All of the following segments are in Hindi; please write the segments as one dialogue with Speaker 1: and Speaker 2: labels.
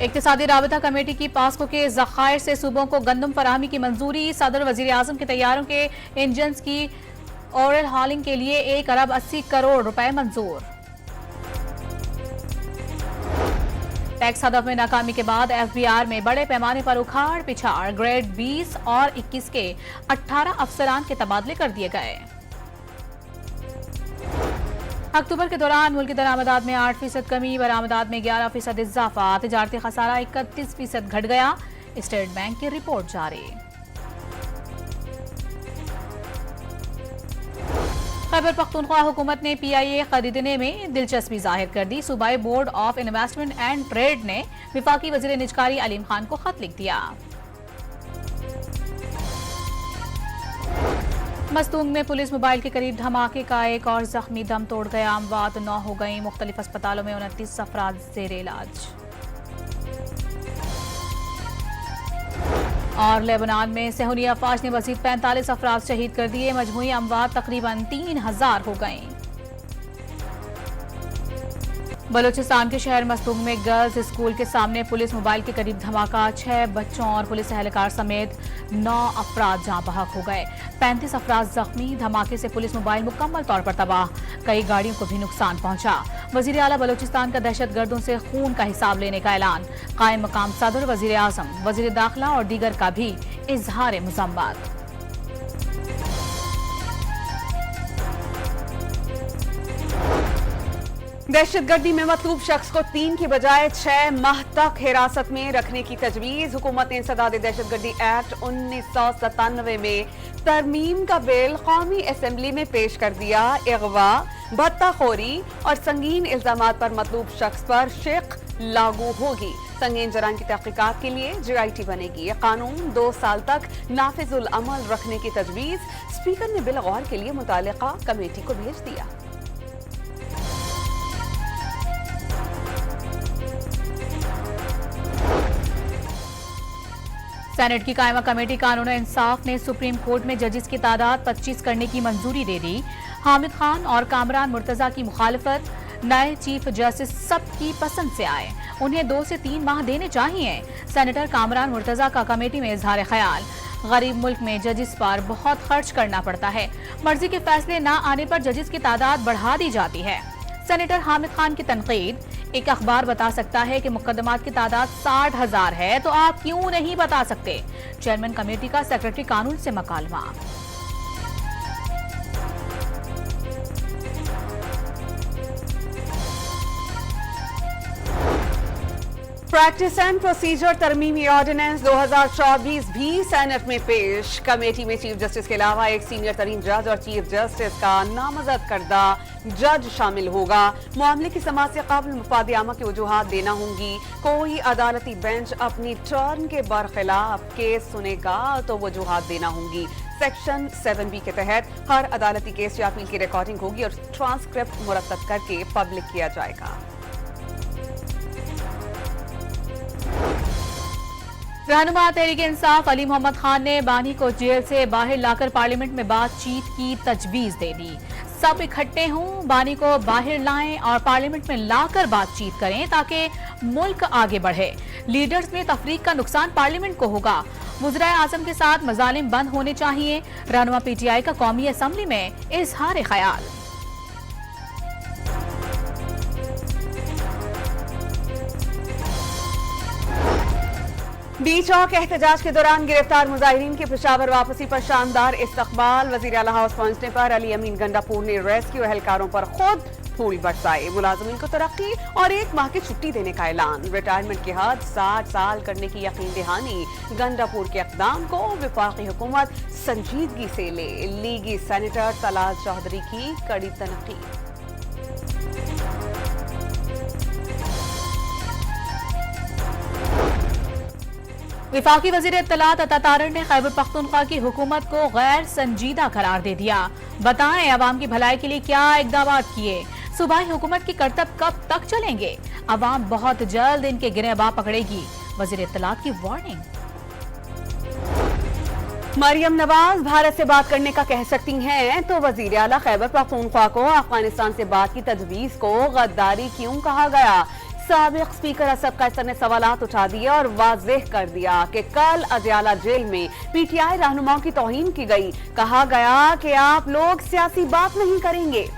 Speaker 1: इक्तिसादी राबता कमेटी की पास्को के ज़खायर से सूबों को गंदम फराहमी की मंजूरी। सदर वजीर आजम के तैयारों के इंजन की ओवरऑल हॉलिंग के लिए 1 अरब 80 करोड़ रुपए मंजूर। टैक्स हदफ में नाकामी के बाद FBR में बड़े पैमाने पर उखाड़ पिछाड़। ग्रेड 20 और 21 के 18 अफसरान के तबादले कर दिए गए। अक्टूबर के दौरान मुल्की दरामदात में 8% कमी, बरामदात में 11% इजाफा, तिजारती खसारा 31% घट गया। स्टेट बैंक की रिपोर्ट जारी। खैबर पख्तूनख्वा हुकूमत ने PIA खरीदने में दिलचस्पी जाहिर कर दी। सूबाई board of investment and trade ने विफाकी वजीर निजकारी अलीम खान को खत लिख दिया। मस्तूंग में पुलिस मोबाइल के करीब धमाके का एक और जख्मी दम तोड़ गया। अमवात 9 हो गई। मुख्तलिफ अस्पतालों में 29 अफराद ज़ेर इलाज। और लेबनान में सेहूनी अफवाज ने मजीद 45 अफराद शहीद कर दिए। मजमूई अमवात तकरीबन 3000 हो गई। बलूचिस्तान के शहर मस्तूंग में गर्ल्स स्कूल के सामने पुलिस मोबाइल के करीब धमाका। 6 बच्चों और पुलिस एहलकार समेत 9 अफराद जहां बहक हो गए। 35 अफराद जख्मी। धमाके से पुलिस मोबाइल मुकम्मल तौर पर तबाह। कई गाड़ियों को भी नुकसान पहुंचा। वजीर आला बलूचिस्तान का दहशतगर्दों से खून का हिसाब लेने का ऐलान। कायम मकाम सदर, वजीर आजम, वजीर दाखिला और दीगर का भी इजहार मुज़म्मत।
Speaker 2: दहशतगर्दी में मतलूब शख्स को 3 की बजाय 6 माह तक हिरासत में रखने की तजवीज। हुकूमत ने इंसदाद दहशतगर्दी एक्ट 1997 में तरमीम का बिल कौमी असम्बली में पेश कर दिया। अगवा, भत्ताखोरी और संगीन इल्जामात पर मतलूब शख्स पर शिक लागू होगी। संगीन जराइम की तहकीकात के लिए GIT बनेगी। यह कानून 2 साल तक नाफिजुल अमल रखने की तजवीज। स्पीकर ने बिल गौर के लिए मुतालिका कमेटी को भेज दिया।
Speaker 1: सेनेट की कायमा कमेटी कानून और इंसाफ ने सुप्रीम कोर्ट में जजेस की तादाद 25 करने की मंजूरी दे दी। हामिद खान और कामरान मुर्तजा की मुखालफत। नए चीफ जस्टिस सबकी पसंद से आए, उन्हें 2 से 3 माह देने चाहिए। सेनेटर कामरान मुर्तजा का कमेटी में इजहार ख्याल। गरीब मुल्क में जजेस पर बहुत खर्च करना पड़ता है। मर्जी के फैसले न आने पर जजेस की तादाद बढ़ा दी जाती है। सेनेटर हामिद खान की तनकीद। एक अखबार बता सकता है कि मुकदमात की तादाद 60,000 है, तो आप क्यों नहीं बता सकते? चेयरमैन कमेटी का सेक्रेटरी कानून से मकालमा।
Speaker 2: प्रैक्टिस एंड प्रोसीजर तरमीमी ऑर्डिनेंस 2024 भी सेनेट में पेश। कमेटी में चीफ जस्टिस के अलावा एक सीनियर तरीन जज और चीफ जस्टिस का नामजद करदा जज शामिल होगा। मामले की समाअत से कबल मुफाद आमा की वजूहात देना होंगी। कोई अदालती बेंच अपनी टर्न के बरखिलाफ केस सुनेगा तो वजूहात देना होंगी। सेक्शन 7B के तहत हर अदालती केस या अपील की रिकॉर्डिंग होगी और ट्रांसक्रिप्ट मुरतब करके पब्लिक किया जाएगा।
Speaker 1: रहनुमा तहरीक इंसाफ अली मोहम्मद खान ने बानी को जेल से बाहर लाकर पार्लियामेंट में बातचीत की तजवीज दे दी। सब इकट्ठे हों, बानी को बाहर लाएं और पार्लियामेंट में लाकर बातचीत करें ताकि मुल्क आगे बढ़े। लीडर्स में तफरीक का नुकसान पार्लियामेंट को होगा। वज़ीर आज़म के साथ मजालिम बंद होने चाहिए। रहनुमा PTI का कौमी असम्बली में इजहार ख्याल।
Speaker 2: बीच चौक एहतजाज के दौरान गिरफ्तार मुजाहिरीन की पेशावर वापसी पर शानदार इस्तकबाल। वजीर आला हाउस पहुंचने पर अली अमीन गंडापुर ने रेस्क्यू एहलकारों पर खुद फूल बरसाए। मुलाजमीन को तरक्की और 1 माह की छुट्टी देने का ऐलान। रिटायरमेंट की हद 60 साल करने की यकीन दहानी। गंडापुर के इक़दाम को विफाकी हुकूमत संजीदगी से ले। लीगी सेनेटर तलाल चौधरी की कड़ी तनकीद।
Speaker 1: विफाकी वजीर इत्तलात अता तारर ने खैबर पख्तूनख्वा की हुकूमत को गैर संजीदा करार दे दिया। बताएं अवाम की भलाई के लिए क्या इक़दाम किए? सूबाई हुकूमत की करतब कब तक चलेंगे? अवाम बहुत जल्द इनके गिरहबा पकड़ेगी। वजीर इत्तलात की वार्निंग।
Speaker 2: मरियम नवाज भारत से बात करने का कह सकती हैं, तो वजीर आला खैबर पख्तूनख्वा को अफगानिस्तान से बात की तजवीज को गद्दारी क्यों कहा गया? साबिक स्पीकर असद कैसर ने सवालात उठा दिए और वाज़ेह कर दिया कि कल अदियाला जेल में पीटीआई रहनुमाओं की तौहीन की गई। कहा गया कि आप लोग सियासी बात नहीं करेंगे।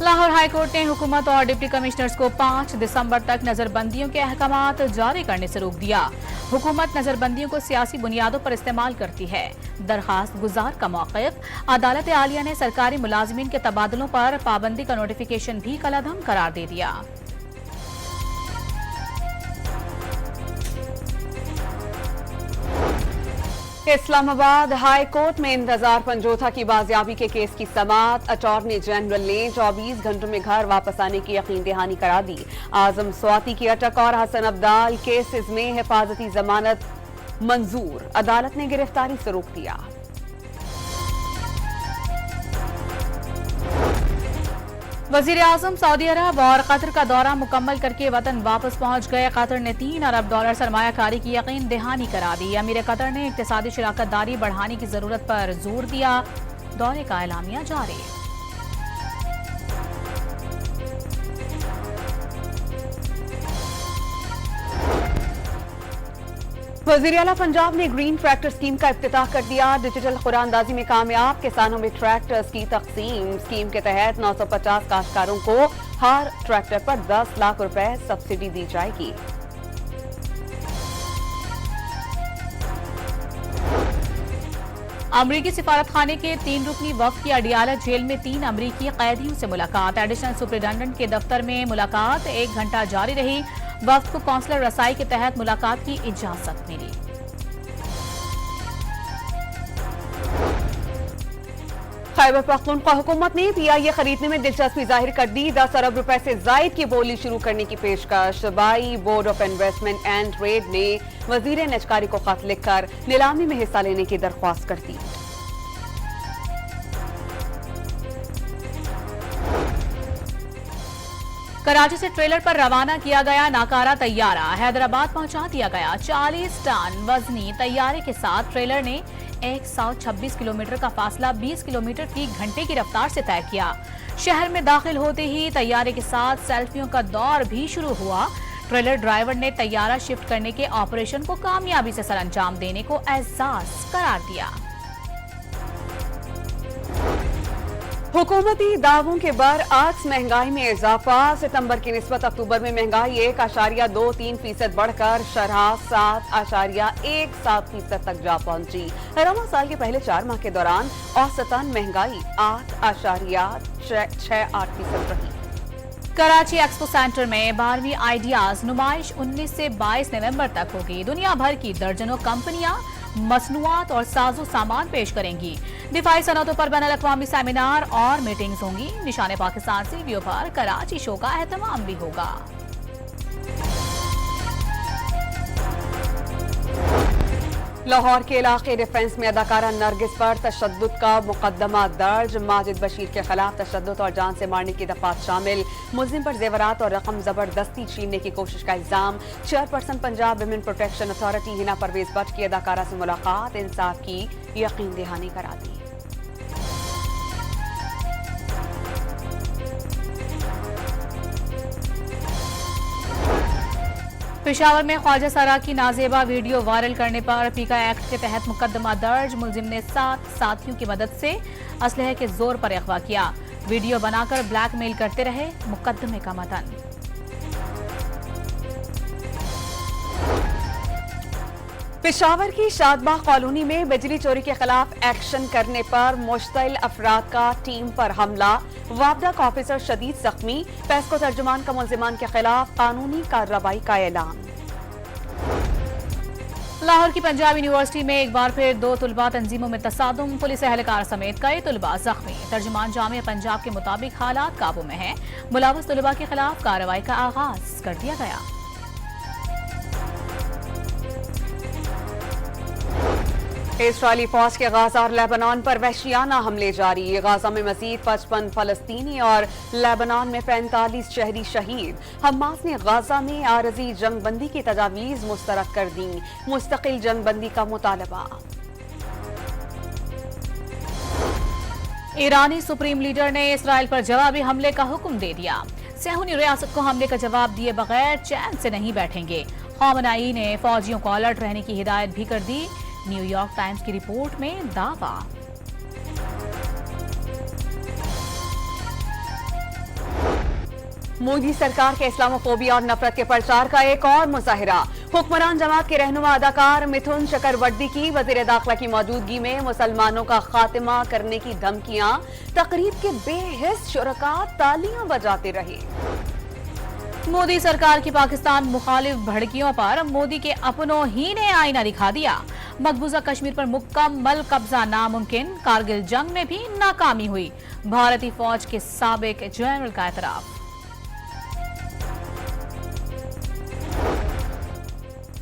Speaker 1: लाहौर हाई कोर्ट ने हुकूमत और डिप्टी कमिश्नर्स को 5 दिसंबर तक नजरबंदियों के अहकामात जारी करने से रोक दिया। हुकूमत नजरबंदियों को सियासी बुनियादों पर इस्तेमाल करती है। दरखास्त गुजार का मौक़िफ़, अदालत आलिया ने सरकारी मुलाजमीन के तबादलों पर पाबंदी का नोटिफिकेशन भी कलअदम करार दे दिया।
Speaker 2: इस्लामाबाद हाई कोर्ट में इंतजार पंजोथा की बाजियाबी के केस की समाअत। अटॉर्नी जनरल ने 24 घंटों में घर वापस आने की यकीन दहानी करा दी। आजम स्वाति की अटक और हसन अब्दाल केसेस में हिफाजती जमानत मंजूर। अदालत ने गिरफ्तारी से रोक दिया।
Speaker 1: वजीर आजम सऊदी अरब और कतर का दौरा मुकम्मल करके वतन वापस पहुंच गए। कतर ने $3 अरब सरमायाकारी की यकीन दहानी करा दी। अमीर कतर ने इक्तिसादी शराकतदारी बढ़ाने की जरूरत पर जोर दिया। दौरे का एलामिया जारी।
Speaker 2: वज़ीर आला पंजाब ने ग्रीन ट्रैक्टर स्कीम का इफ्तिताह कर दिया। डिजिटल खुरानंदाजी में कामयाब किसानों में ट्रैक्टर्स की तकसीम। स्कीम के तहत 950 काश्तकारों को हर ट्रैक्टर पर 10 लाख रुपए सब्सिडी दी जाएगी।
Speaker 1: अमरीकी सिफारत खाने के 3 रुकनी वफ्द की अडियाला जेल में 3 अमरीकी कैदियों से मुलाकात। एडिशनल सुपरिटेंडेंट के दफ्तर में मुलाकात 1 घंटा जारी रही। वफ्द को कौंसलर रसाई के तहत मुलाकात की इजाजत मिली।
Speaker 2: खैबर पख्तूनख्वा हुकूमत ने पीआईए खरीदने में दिलचस्पी जाहिर कर दी। 10 अरब रुपए से जायद की बोली शुरू करने की पेशकश। सूबाई board of investment and trade ने वजीर निजकारी को खत लिखकर नीलामी में हिस्सा लेने की दरख्वास्त कर दी।
Speaker 1: कराची से ट्रेलर पर रवाना किया गया नाकारा तैयारा हैदराबाद पहुंचा दिया गया। 40 टन वजनी तैयारे के साथ ट्रेलर ने 126 किलोमीटर का फासला 20 किलोमीटर फी घंटे की रफ्तार से तय किया। शहर में दाखिल होते ही तैयारे के साथ सेल्फियों का दौर भी शुरू हुआ। ट्रेलर ड्राइवर ने तैयारा शिफ्ट करने के ऑपरेशन को कामयाबी से सरअंजाम देने को एजाज करार दिया।
Speaker 2: हुकूमती दावों के बरअक्स महंगाई में इजाफा। सितंबर की निस्बत अक्टूबर में महंगाई 1.23% बढ़कर शरह 7.17% तक जा पहुंची। रवा साल के पहले 4 माह के दौरान औसतन महंगाई 8.68% रही।
Speaker 1: कराची एक्सपो सेंटर में 12वीं आइडियाज नुमाइश 19 से 22 नवंबर तक होगी। दुनिया भर की दर्जनों कंपनियां मसनूआत और साजो सामान पेश करेंगी। दिफाई सनतों पर बैनुल-अक़वामी सेमिनार और मीटिंग्स होंगी। निशाने पाकिस्तान सीवीओ पर कराची शो का एहतमाम भी होगा।
Speaker 2: लाहौर के इलाके डिफेंस में अदाकारा नरगिस पर तशद्दुद का मुकदमा दर्ज। माजिद बशीर के खिलाफ तशद्दुद और जान से मारने की दफात शामिल। मुलजिम पर जेवरात और रकम जबरदस्ती छीनने की कोशिश का इल्जाम। Chairperson Punjab women protection authority Hina Parvez Bhatt की अदाकारा से मुलाकात इंसाफ की यकीन दहानी करा दी।
Speaker 1: पेशावर में ख्वाजा सरा की नाजेबा वीडियो वायरल करने पर पीका एक्ट के तहत मुकदमा दर्ज। मुलजिम ने 7 साथियों की मदद से असलहे के जोर पर अगवा किया। वीडियो बनाकर ब्लैकमेल करते रहे। मुकदमे का मतन।
Speaker 2: पेशावर की शादबाग कॉलोनी में बिजली चोरी के खिलाफ एक्शन करने पर मुश्तइल अफराद का टीम पर हमला। वापडा का ऑफिसर शदीद जख्मी। पेस्को तर्जुमान का मुलजिमान के खिलाफ कानूनी कार्रवाई का ऐलान।
Speaker 1: लाहौर की पंजाब यूनिवर्सिटी में एक बार फिर 2 तुलबा तंजीमों में तसादुम। पुलिस एहलकार समेत कई तुलबा जख्मी। तर्जुमान जामिया पंजाब के मुताबिक हालात काबू में हैं। मुलव्वस तुलबा के खिलाफ कार्रवाई का आगाज कर दिया गया।
Speaker 2: इस्राएली फौज के गाजा और लेबनान पर वहशियाना हमले जारी। गाजा में मजीद 55 फलस्तीनी और लेबनान में 45 शहरी शहीद। हमास ने गाजा में आरजी जंगबंदी की तजावीज मुस्तरद कर दी। मुस्तकिल जंगबंदी का मुतालबा।
Speaker 1: ईरानी सुप्रीम लीडर ने इसराइल पर जवाबी हमले का हुक्म दे दिया। सेहूनी रियासत को हमले का जवाब दिए बगैर चैन से नहीं बैठेंगे। खामनेई ने फौजियों को अलर्ट रहने की हिदायत भी कर दी। न्यूयॉर्क टाइम्स की रिपोर्ट में दावा।
Speaker 2: मोदी सरकार के इस्लामोफोबिया और नफरत के प्रचार का एक और मुजाहिरा। हुक्मरान जमात के रहनुमा अदाकार मिथुन चक्रवर्ती की वजीर दाखिला की मौजूदगी में मुसलमानों का खात्मा करने की धमकियां। तकरीब के बेहिस शुरका तालियां बजाते रहे।
Speaker 1: मोदी सरकार की पाकिस्तान मुखालिफ भड़कियों पर मोदी के अपनों ही ने आईना दिखा दिया। मकबूजा कश्मीर पर मुकम्मल कब्जा नामुमकिन, कारगिल जंग में भी नाकामी हुई। भारतीय फौज के साबिक जनरल का एतराफ।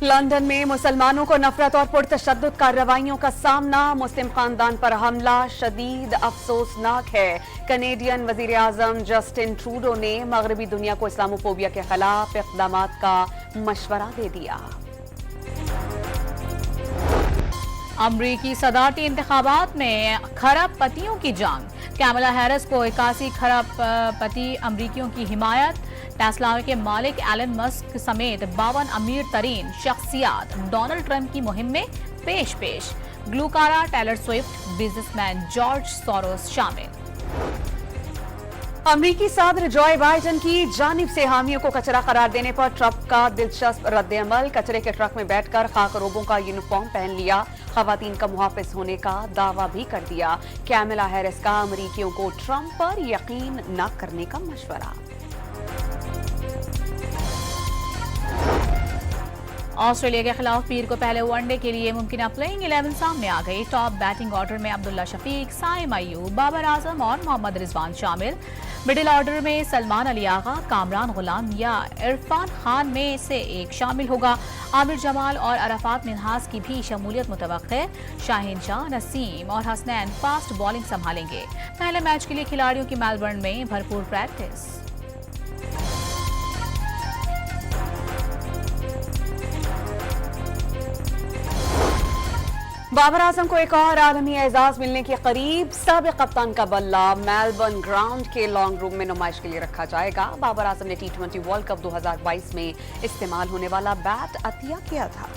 Speaker 2: लंदन में मुसलमानों को नफरत और पुरतशद्दुद कार्रवाइयों का सामना। मुस्लिम खानदान पर हमला शदीद अफसोसनाक है। कनेडियन वजीर आजम जस्टिन ट्रूडो ने मगरबी दुनिया को इस्लामोफोबिया के खिलाफ इक़दामात का मशवरा दे दिया।
Speaker 1: अमरीकी सदारती इंतखाबात में खरबपतियों की जंग। कैमला हैरिस को 81 खरबपति अमरीकियों की हिमायत। टेस्ला के मालिक एलन मस्क समेत 52 अमीर तरीन शख्सियात डोनाल्ड ट्रंप की मुहिम में पेश। ग्लूकारा Taylor Swift, businessman George Soros शामिल।
Speaker 2: अमरीकी सदर जो बाइडेन की जानिब से हामियों को कचरा करार देने पर ट्रंप का दिलचस्प रद्द-ए-अमल। कचरे के ट्रक में बैठकर खाकरोबों का यूनिफॉर्म पहन लिया। खवातीन का मुहाफिज होने का दावा भी कर दिया। कैमला हैरिस का अमरीकियों को ट्रंप पर यकीन न करने का मशवरा।
Speaker 1: ऑस्ट्रेलिया के खिलाफ पीर को पहले वनडे के लिए मुमकिन प्लेइंग 11 सामने आ गई। टॉप बैटिंग ऑर्डर में अब्दुल्ला शफीक, साइम अय्यूब, बाबर आजम और मोहम्मद रिजवान शामिल। मिडिल ऑर्डर में सलमान अली आगा, कामरान गुलाम या इरफान खान में से एक शामिल होगा। आमिर जमाल और अरफात मिन्हास की भी शमूलियत मुतवक्के। शाहीन शाह, नसीम और हसनैन फास्ट बॉलिंग संभालेंगे। पहले मैच के लिए खिलाड़ियों की मेलबर्न में भरपूर प्रैक्टिस।
Speaker 2: बाबर आजम को एक और आलमी एजाज मिलने के करीब। साबिक कप्तान का बल्ला मेलबर्न ग्राउंड के लॉन्ग रूम में नुमाइश के लिए रखा जाएगा। बाबर आजम ने T20 वर्ल्ड कप 2022 में इस्तेमाल होने वाला बैट अतिया किया था।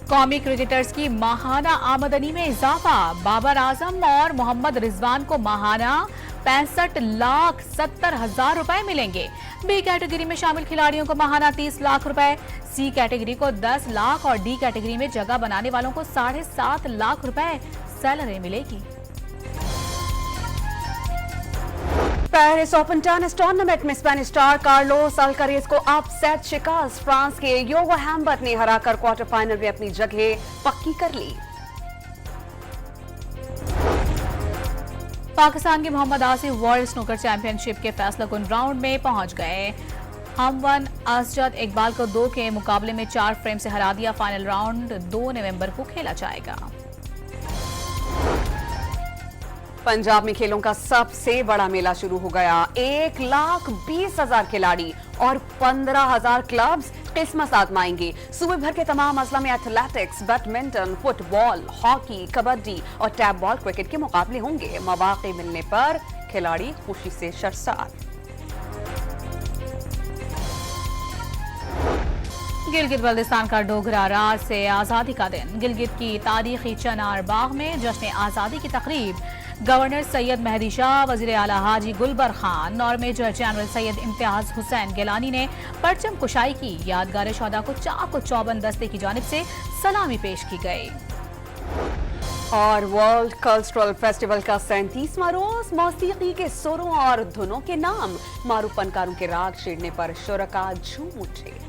Speaker 1: कौमी क्रिकेटर्स की माहाना आमदनी में इजाफा। बाबर आजम और मोहम्मद रिजवान को माहाना 65,70,000 रुपए मिलेंगे। बी कैटेगरी में शामिल खिलाड़ियों को माहाना 30 लाख रुपए, सी कैटेगरी को 10 लाख और डी कैटेगरी में जगह बनाने वालों को 7.5 लाख रुपए सैलरी मिलेगी।
Speaker 2: पेरिस ओपन टेनिस टूर्नामेंट में स्पेनिश स्टार कार्लोस अल्कारेज को अपसेट शिकस्त। फ्रांस के योगो हैम्बर्ट ने हराकर क्वार्टर फाइनल में अपनी जगह पक्की कर ली।
Speaker 1: पाकिस्तान के Mohammad Asif world snooker championship के फैसलाकुन राउंड में पहुंच गए। हमवन असजद इकबाल को 2 के मुकाबले में 4 फ्रेम से हरा दिया। फाइनल राउंड 2 नवंबर को खेला जाएगा।
Speaker 2: पंजाब में खेलों का सबसे बड़ा मेला शुरू हो गया। 1,20,000 खिलाड़ी और 15,000 क्लब्स किस्मत आजमाएंगे। सूबे भर के तमाम अजला में athletics, badminton, football, hockey, kabaddi और टैप बॉल क्रिकेट के मुकाबले होंगे। मौके मिलने पर खिलाड़ी खुशी से शर्मसार।
Speaker 1: गिलगित बल्दिस्तान का डोगरा राज से आज़ादी का दिन। गिलगित की तारीखी चनार बाग में जश्न आज़ादी की तकरीब। गवर्नर सैयद मेहदी शाह, वजीर आला हाजी गुलबर खान और मेजर जनरल सैयद इम्तियाज हुसैन गिलानी ने परचम कुशाई की। यादगार शोहदा को चाक चौबंद दस्ते की जानिब से सलामी पेश की गई।
Speaker 2: और वर्ल्ड कल्चरल फेस्टिवल का 37वां रोज मौसीकी के सुरों और धुनों के नाम। मारूफ फनकारों के राग छेड़ने पर शुरका झूम उठे।